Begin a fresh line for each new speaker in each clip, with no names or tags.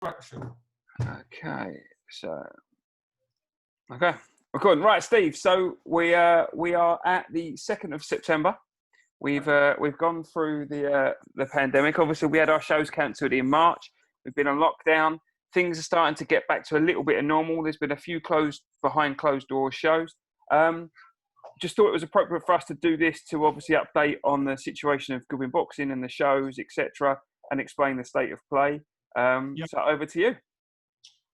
Action.
Okay, so recording. Right, Steve. So we are at the 2nd of September. We've gone through the pandemic. Obviously, we had our shows cancelled in March. We've been on lockdown. Things are starting to get back to a little bit of normal. There's been a few behind closed doors shows. Just thought it was appropriate for us to do this to obviously update on the situation of Goodwin Boxing and the shows, etc., and explain the state of play. So over to you.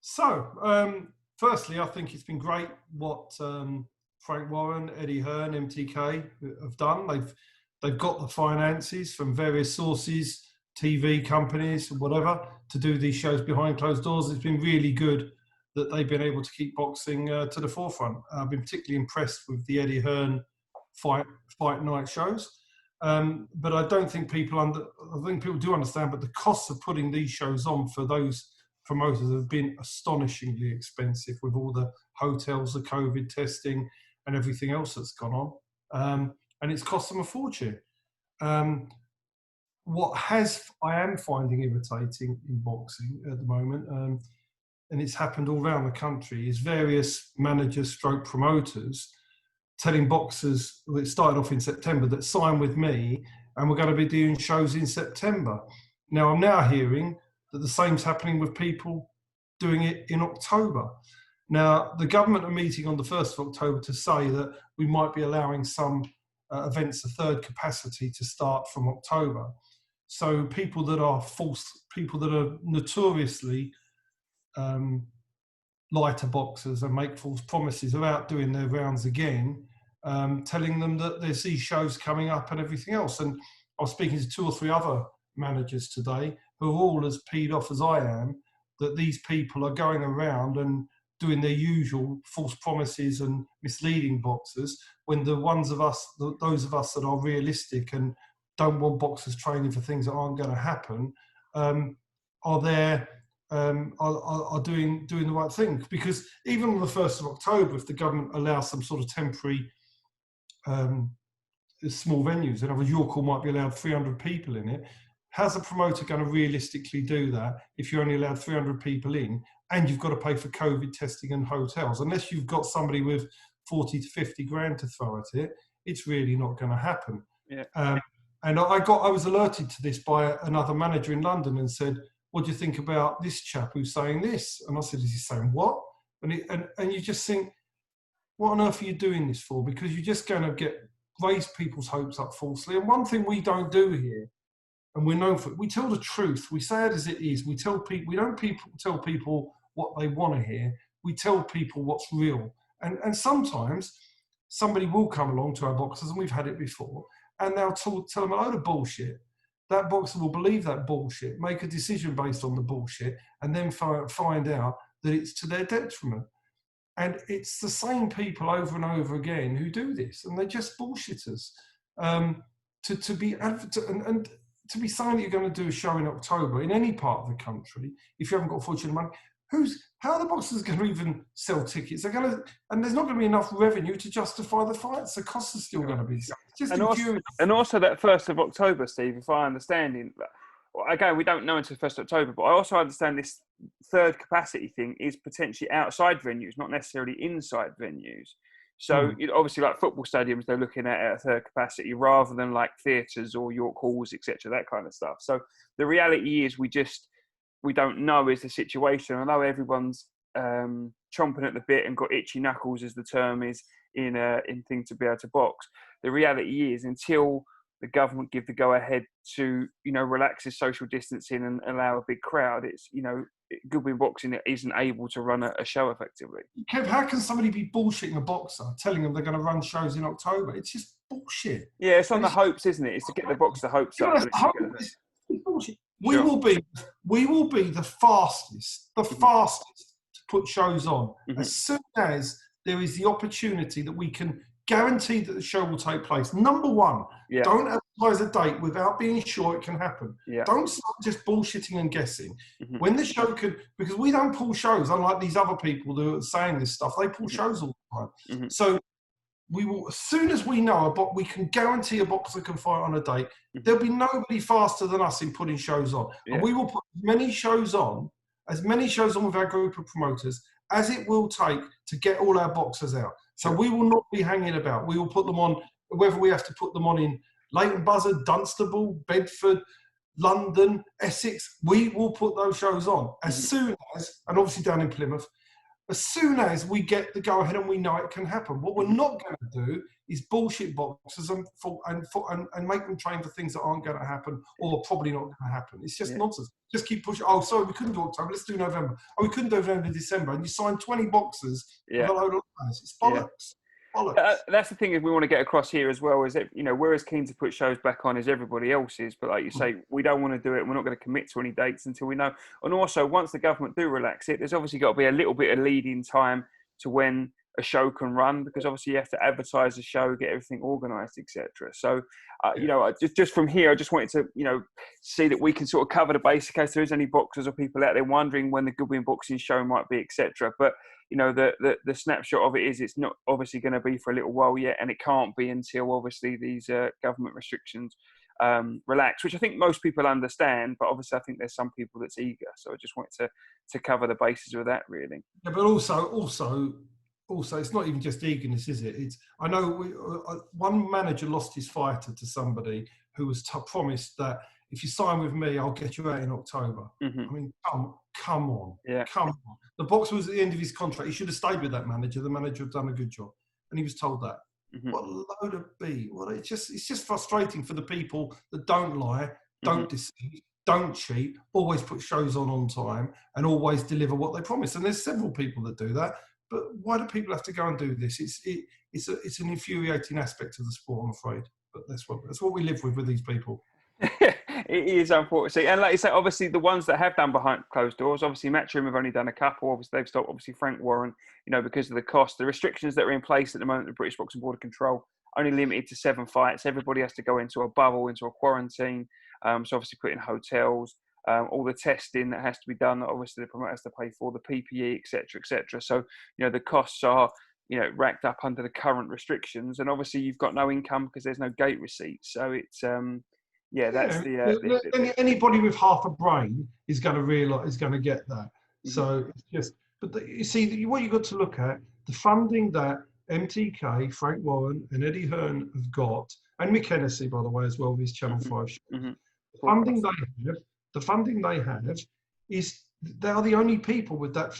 So, firstly, I think it's been great what Frank Warren, Eddie Hearn, MTK have done. They've got the finances from various sources, TV companies, whatever, to do these shows behind closed doors. It's been really good that they've been able to keep boxing to the forefront. I've been particularly impressed with the Eddie Hearn fight night shows. But I don't think I think people do understand, but the costs of putting these shows on for those promoters have been astonishingly expensive with all the hotels, the COVID testing and everything else that's gone on. And it's cost them a fortune. What I am finding irritating in boxing at the moment, and it's happened all around the country, is various managers stroke promoters telling boxers, well, it started off in September, that sign with me and we're going to be doing shows in September. Now, I'm now hearing that the same's happening with people doing it in October. Now, the government are meeting on the 1st of October to say that we might be allowing some events of third capacity to start from October. So people that are notoriously lighter boxers and make false promises are out doing their rounds again, telling them that there's these shows coming up and everything else. And I was speaking to 2 or 3 other managers today who are all as peed off as I am, that these people are going around and doing their usual false promises and misleading boxers, when those of us that are realistic and don't want boxers training for things that aren't going to happen, are doing the right thing. Because even on the 1st of October, if the government allows some sort of temporary small venues, in other words, your call might be allowed 300 people in it, how's a promoter going to realistically do that if you're only allowed 300 people in and you've got to pay for COVID testing and hotels? Unless you've got somebody with 40 to 50 grand to throw at it, it's really not going to happen.
Yeah.
And I was alerted to this by another manager in London and said, what do you think about this chap who's saying this? And I said, is he saying what? And you just think, what on earth are you doing this for? Because you're just going to raise people's hopes up falsely. And one thing we don't do here, and we're known for it, we tell the truth. We say it as it is. We don't tell people what they want to hear. We tell people what's real. And sometimes somebody will come along to our boxers, and we've had it before, and they'll tell them a load of bullshit. That boxer will believe that bullshit, make a decision based on the bullshit, and then find out that it's to their detriment. And it's the same people over and over again who do this, and they're just bullshitters. To be saying that you're going to do a show in October in any part of the country, if you haven't got a fortune of money, how are the boxers going to even sell tickets? And there's not going to be enough revenue to justify the fights. The costs are still going to be just
and also that 1st of October, Steve, if I understand it, again, we don't know until 1st of October, but I also understand this third capacity thing is potentially outside venues, not necessarily inside venues. So obviously, like football stadiums, they're looking at a third capacity rather than like theatres or York Halls, etc., that kind of stuff. So the reality is we don't know is the situation. I know everyone's chomping at the bit and got itchy knuckles, as the term is, in things to be able to box. The reality is, until the government give the go-ahead to, relax his social distancing and allow a big crowd, it's, Goodwin Boxing isn't able to run a show effectively.
Kev, how can somebody be bullshitting a boxer, telling them they're going to run shows in October? It's just bullshit.
Yeah, it's on the hopes, isn't it? It's to get the boxer hopes up.
It's bullshit. We will be the fastest to put shows on as soon as there is the opportunity that we can guarantee that the show will take place. Number one, don't advertise a date without being sure it can happen. Yeah. Don't start just bullshitting and guessing. When the show because we don't pull shows, unlike these other people who are saying this stuff, they pull shows all the time. So we will, as soon as we know we can guarantee a boxer can fight on a date, there'll be nobody faster than us in putting shows on. And we will put as many shows on as many shows on with our group of promoters as it will take to get all our boxers out. So we will not be hanging about. We will put them on, whether we have to put them on in Leighton Buzzard, Dunstable, Bedford, London, Essex. We will put those shows on as soon as, and obviously down in Plymouth, as soon as we get the go ahead and we know it can happen. What we're not going to do is bullshit boxers and make them train for things that aren't going to happen or probably not going to happen. It's just nonsense. Just keep pushing. Oh, sorry, we couldn't do October. Let's do November. Oh, we couldn't do November, December. And you signed 20 boxers with a load of lies. It's bollocks.
That's the thing is we want to get across here as well, is that, you know, we're as keen to put shows back on as everybody else is, but like you say, we don't want to do it. We're not going to commit to any dates until we know. And also, once the government do relax it, there's obviously got to be a little bit of lead-in time to when a show can run, because obviously you have to advertise the show, get everything organised, etc. So, you know, just from here, I just wanted to, you know, see that we can sort of cover the base in case there is any boxers or people out there wondering when the Goodwin Boxing show might be, etc. But you know, the snapshot of it is it's not obviously going to be for a little while yet, and it can't be until obviously these government restrictions relax, which I think most people understand, but obviously I think there's some people that's eager. So I just wanted to cover the bases of that, really.
Yeah, but also, it's not even just eagerness, is it? It's, I know one manager lost his fighter to somebody who was promised that if you sign with me, I'll get you out in October. I mean, come on. Come on. The boxer was at the end of his contract. He should have stayed with that manager. The manager had done a good job. And he was told that. What a load of B. Well, it's just frustrating for the people that don't lie, don't deceive, don't cheat, always put shows on time, and always deliver what they promise. And there's several people that do that. But why do people have to go and do this? It's an infuriating aspect of the sport, I'm afraid. But that's what we live with these people.
It is, unfortunately. And like you say, obviously the ones that have done behind closed doors, obviously Matchroom have only done a couple. Obviously they've stopped, obviously Frank Warren, you know, because of the cost. The restrictions that are in place at the moment, the British Boxing Board of Control, only limited to 7 fights. Everybody has to go into a bubble, into a quarantine. So obviously put in hotels, all the testing that has to be done, obviously the promoter has to pay for, the PPE, etc., etc. So, you know, the costs are, you know, racked up under the current restrictions. And obviously you've got no income because there's no gate receipts. So it's... that's
anybody with half a brain is going to realise, is going to get that. So it's just, but you see, what you've got to look at, the funding that MTK, Frank Warren, and Eddie Hearn have got, and Mick Hennessy, by the way, as well, with his Channel 5 show. The funding they have is, they are the only people with that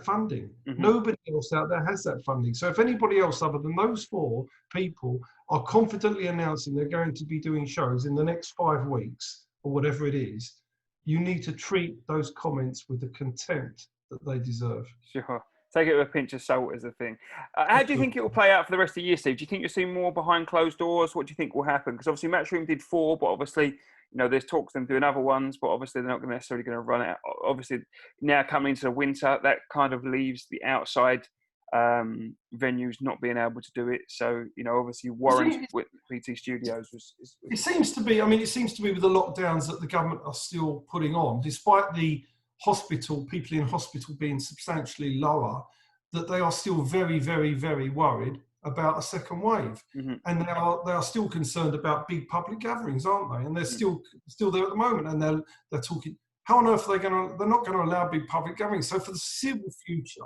funding. Nobody else out there has that funding. So if anybody else other than those 4 people are confidently announcing they're going to be doing shows in the next 5 weeks or whatever it is, you need to treat those comments with the contempt that they deserve.
Sure. Take it with a pinch of salt is the thing. How do you think it will play out for the rest of the year, Steve? Do you think you'll see more behind closed doors? What do you think will happen? Because obviously Matchroom did 4, but obviously, you know, there's talks of them doing other ones, but obviously they're not necessarily going to run it. Obviously, now coming into the winter, that kind of leaves the outside venues not being able to do it. So, you know, obviously Warren's with PT Studios was...
It seems to be with the lockdowns that the government are still putting on, despite the people in hospital being substantially lower, that they are still very, very, very worried about a second wave. And they are still concerned about big public gatherings, aren't they? And they're still there at the moment, and they're talking, how on earth are they're not going to allow big public gatherings. So for the foreseeable future,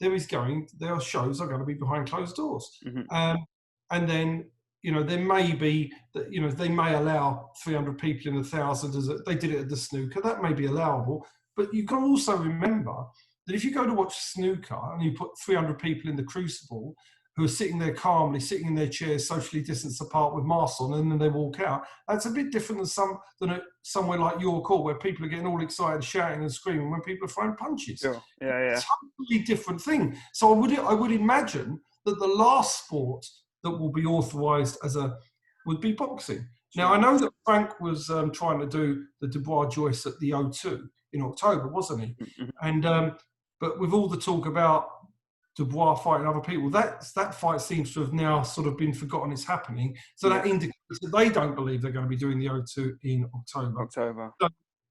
their shows are going to be behind closed doors. And then, you know, there may be that, you know, they may allow 300 people in 1,000 as they did it at the snooker. That may be allowable, but you've got to also remember that if you go to watch snooker and you put 300 people in the crucible who are sitting there calmly, sitting in their chairs, socially distanced apart with masks on, and then they walk out, that's a bit different than somewhere like your court where people are getting all excited, shouting and screaming when people are throwing punches.
Sure. Yeah.
It's a totally different thing. So I would imagine that the last sport that will be authorised would be boxing. Now, I know that Frank was trying to do the Dubois Joyce at the O2 in October, wasn't he? And but with all the talk about Dubois fighting other people, that fight seems to have now sort of been forgotten it's happening. So that indicates that they don't believe they're going to be doing the O2 in October. So,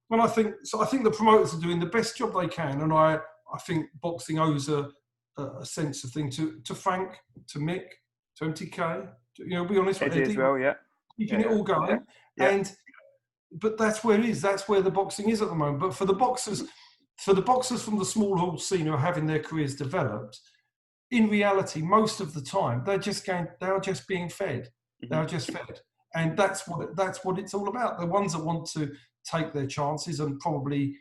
well, I think the promoters are doing the best job they can, and I think boxing owes a sense of thing to Frank, to Mick, to MTK. You know, be honest with Eddie
as well,
keeping it all going. But that's where it is. That's where the boxing is at the moment. But for the boxers, for the boxers from the small hall scene who are having their careers developed, in reality, most of the time, they are just being fed. They are just fed. And that's what it's all about. The ones that want to take their chances and probably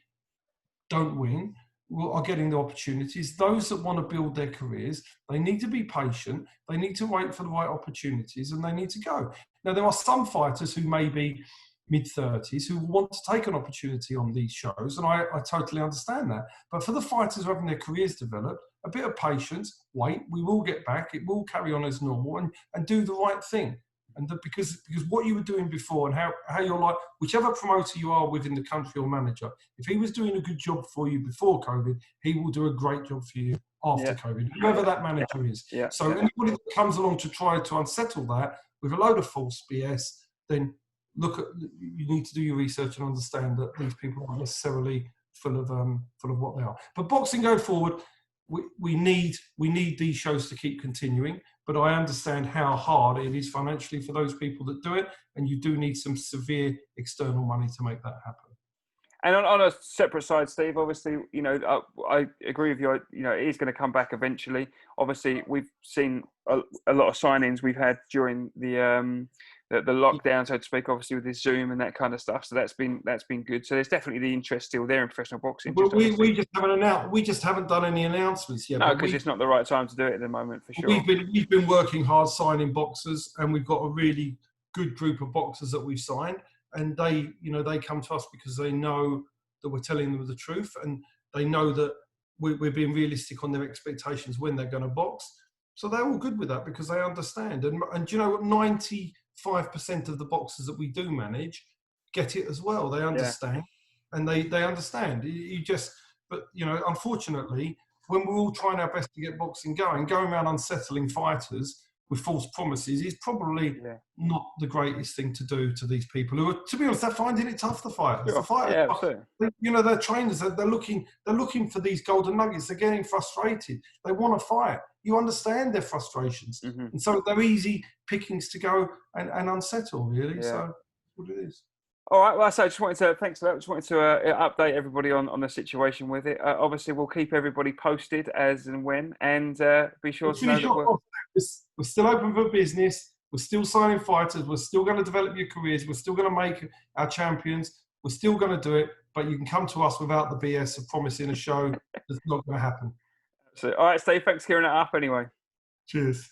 don't win are getting the opportunities. Those that want to build their careers, they need to be patient. They need to wait for the right opportunities, and they need to go. Now, there are some fighters who may be mid-30s who want to take an opportunity on these shows, and I totally understand that. But for the fighters who are having their careers developed, a bit of patience, wait, we will get back, it will carry on as normal, and do the right thing. And because what you were doing before and how you're like, whichever promoter you are within the country or manager, if he was doing a good job for you before COVID, he will do a great job for you after COVID, whoever that manager is. So anybody that comes along to try to unsettle that with a load of false BS, then you need to do your research and understand that these people aren't necessarily full of what they are. But boxing going forward, we need these shows to keep continuing. But I understand how hard it is financially for those people that do it, and you do need some severe external money to make that happen.
And on a separate side, Steve, obviously, I agree with you. It is going to come back eventually. Obviously, we've seen a lot of signings we've had during the lockdown, so to speak. Obviously, with this Zoom and that kind of stuff. So that's been good. So there's definitely the interest still there in professional boxing.
Well, we just haven't done any announcements yet.
No, because it's not the right time to do it at the moment, for sure.
We've been working hard signing boxers, and we've got a really good group of boxers that we've signed. And they come to us because they know that we're telling them the truth, and they know that we're being realistic on their expectations when they're going to box. So they're all good with that because they understand. And you know what? 95% of the boxers that we do manage get it as well. They understand, and they understand. But unfortunately, when we're all trying our best to get boxing going around unsettling fighters with false promises is probably not the greatest thing to do to these people who are, to be honest, they're finding it tough to fight.
Sure.
The fighters, they're trainers. They're looking for these golden nuggets. They're getting frustrated. They want to fight. You understand their frustrations, and so they're easy pickings to go and unsettle. Really, so that's what it is.
All right. Well, so I just wanted to thanks for that. Just wanted to update everybody on the situation with it. Obviously, we'll keep everybody posted as and when, and be sure to know that
we're still open for business. We're still signing fighters. We're still going to develop your careers. We're still going to make our champions. We're still going to do it. But you can come to us without the BS of promising a show that's not going to happen.
So, all right, Steve. Thanks for clearing that up. Anyway.
Cheers.